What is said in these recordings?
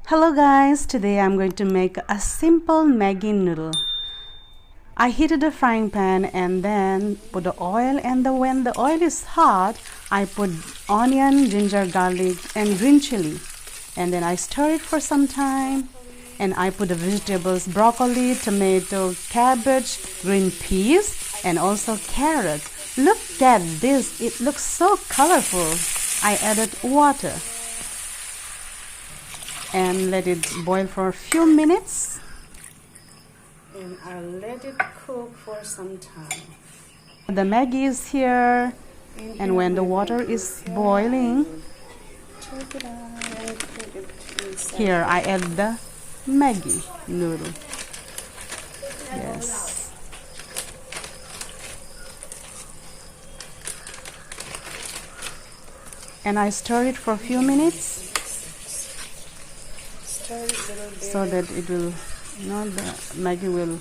Hello guys, today I'm going to make a simple Maggi noodle. I heated the frying pan and then put the oil, and when the oil is hot, I put onion, ginger, garlic and green chili, and then I stir it for some time, and I put the vegetables, broccoli, tomato, cabbage, green peas and also carrot. Look at this, it looks so colorful. I added water and let it boil for a few minutes, and I'll let it cook for some time. The Maggi is here, and when the water is boiling, here I add the Maggi noodle. Yes. And I stir it for a few minutes so that it will, the Maggi will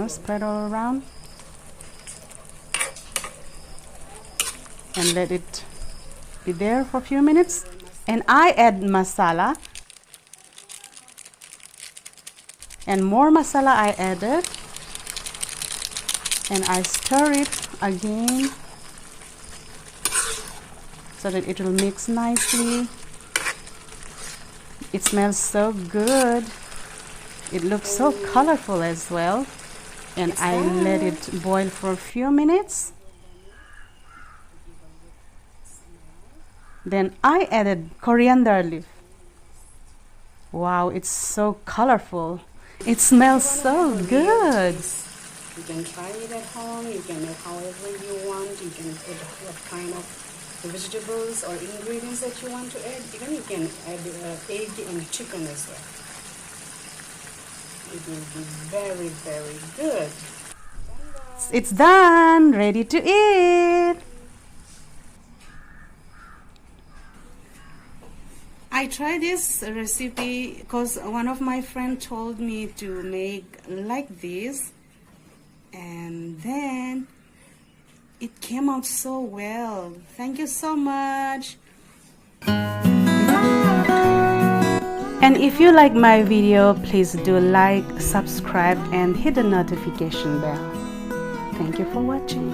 spread all around, and let it be there for a few minutes. And I add masala, and more masala I added, and I stir it again so that it will mix nicely. It smells so good. It looks so colorful as well. And I let it boil for a few minutes. Then I added coriander leaf. Wow, it's so colorful. It smells so good. You can try it at home. You can make however you want. You can put what kind of vegetables or ingredients that you want to add. Even you can add egg and chicken as well. It will be very, very good. It's done, ready to eat. I tried this recipe because one of my friends told me to make like this, and then it came out so well. Thank you so much. And if you like my video, please do like, subscribe and hit the notification bell. Thank you for watching.